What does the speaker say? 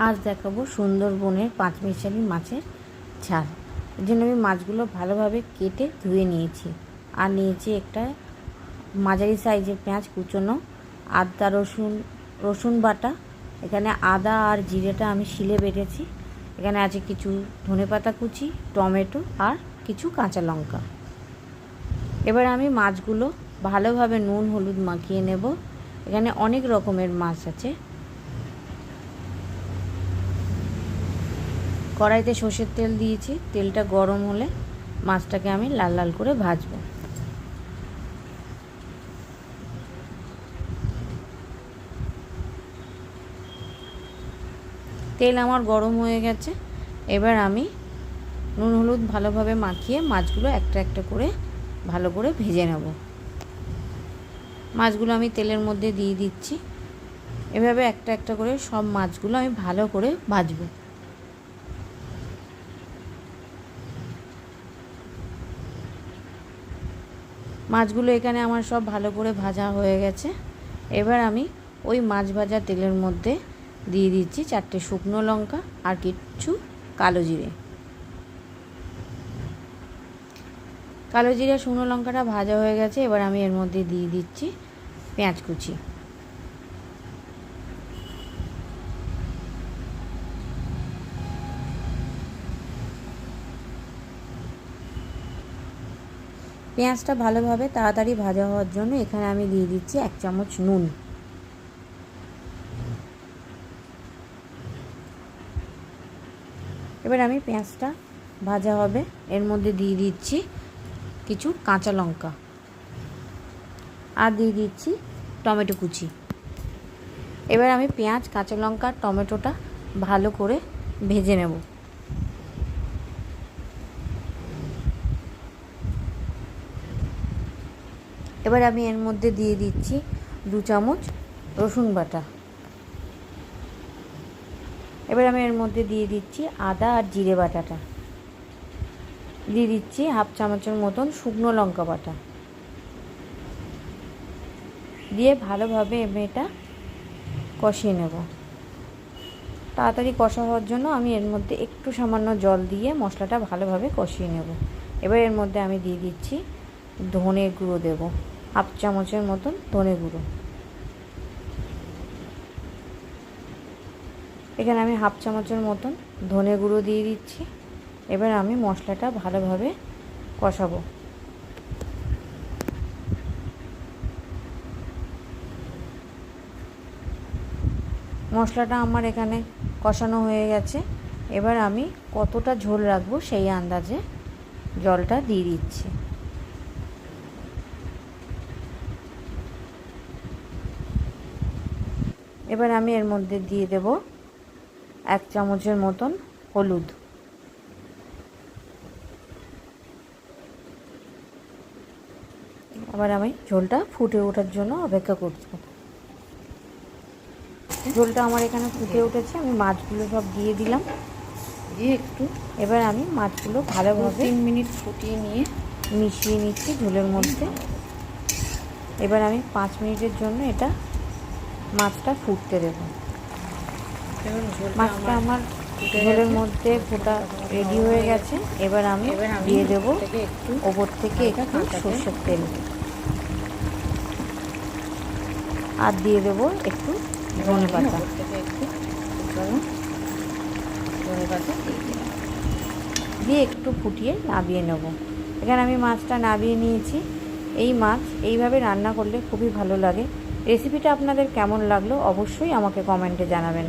আজ দেখাবো সুন্দরবনের পাঁচমিশালি মাছের ঝাল। এর জন্য আমি মাছগুলো ভালোভাবে কেটে ধুয়ে নিয়েছি। আর নিয়েছি একটা মাঝারি সাইজের পেঁয়াজ কুচোনো, আদা রসুন বাটা। এখানে আদা আর জিরেটা আমি শিলে বেটেছি। এখানে আছে কিছু ধনেপাতা কুচি, টমেটো আর কিছু কাঁচা লঙ্কা। এবার আমি মাছগুলো ভালোভাবে নুন হলুদ মাখিয়ে নেব। এখানে অনেক রকমের মাছ আছে। কড়াইতে সর্ষের তেল দিয়েছি। তেলটা গরম হলে মাছটাকে আমি লাল লাল করে ভাজবো। তেল আমার গরম হয়ে গেছে। এবার আমি নুন হলুদ ভালোভাবে মাখিয়ে মাছগুলো একটা একটা করে ভালো করে ভেজে নেব। মাছগুলো আমি তেলের মধ্যে দিয়ে দিচ্ছি। এভাবে একটা একটা করে সব মাছগুলো আমি ভালো করে ভাজবো। মাছগুলো এখানে আমার সব ভালো করে ভাজা হয়ে গেছে। এবার আমি ওই মাছ ভাজা তেলের মধ্যে দিয়ে দিচ্ছি 4টে শুকনো লঙ্কা আর কিছু কালো জিরে। কালো জিরে শুকনো লঙ্কাটা ভাজা হয়ে গেছে। এবার আমি এর মধ্যে দিয়ে দিচ্ছি পেঁয়াজ কুচি। পেঁয়াজটা ভালোভাবে তাড়াতাড়ি ভাজা হওয়ার জন্য এখানে আমি দিয়ে দিচ্ছি 1 চামচ নুন। এবার আমি পেঁয়াজটা ভাজা হবে এর মধ্যে দিয়ে দিচ্ছি কিছু কাঁচা লঙ্কা আর দিয়ে দিচ্ছি টমেটো কুচি। এবার আমি পেঁয়াজ কাঁচা লঙ্কা টমেটোটা ভালো করে ভেজে নেব। এবার আমি এর মধ্যে দিয়ে দিচ্ছি 2 চামচ রসুন বাটা। এবার আমি এর মধ্যে দিয়ে দিচ্ছি আদা আর জিরে বাটাটা। দিয়ে দিচ্ছি 1/2 চামচের মতন শুকনো লঙ্কা বাটা। দিয়ে ভালোভাবে এটা কষিয়ে নেব। তাড়াতাড়ি কষা হওয়ার জন্য আমি এর মধ্যে একটু সামান্য জল দিয়ে মশলাটা ভালোভাবে কষিয়ে নেব। এবার এর মধ্যে আমি দিয়ে দিচ্ছি ধনে গুঁড়ো দেব, 1/2 চামচের মতন ধনে গুঁড়ো। এখানে আমি 1/2 চামচের মতন ধনে গুঁড়ো দিয়ে দিচ্ছি। এবার আমি মশলাটা ভালোভাবে কষাবো। মশলাটা আমার এখানে কষানো হয়ে গেছে। এবার আমি কতটা ঝোল রাখবো সেই আন্দাজে জলটা দিয়ে দিচ্ছি। এবার আমি এর মধ্যে দিয়ে দেব 1 চামচের মতন হলুদ। আবার আমি ঝোলটা ফুটে ওঠার জন্য অপেক্ষা করব। ঝোলটা আমার এখানে ফুটে উঠেছে। আমি মাছগুলো সব দিয়ে দিলাম। এবার আমি মাছগুলো ভালোভাবে 3 মিনিট ফুটিয়ে নিয়ে মিশিয়ে নিচ্ছি ঝোলের মধ্যে। এবার আমি 5 মিনিটের জন্য এটা মাছটা ফুটতে দেব। মাছটা আমার ঝোলের মধ্যে ফোটা রেডি হয়ে গেছে। এবার আমি দিয়ে দেব ওপর থেকে একটু সর্ষের তেল আর দিয়ে দেব একটু ধনেপাতা। দিয়ে একটু ফুটিয়ে নামিয়ে নেব। এখানে আমি মাছটা নামিয়ে নিয়েছি। এই মাছ এইভাবে রান্না করলে খুবই ভালো লাগে। রেসিপিটা আপনাদের কেমন লাগলো অবশ্যই আমাকে কমেন্টে জানাবেন।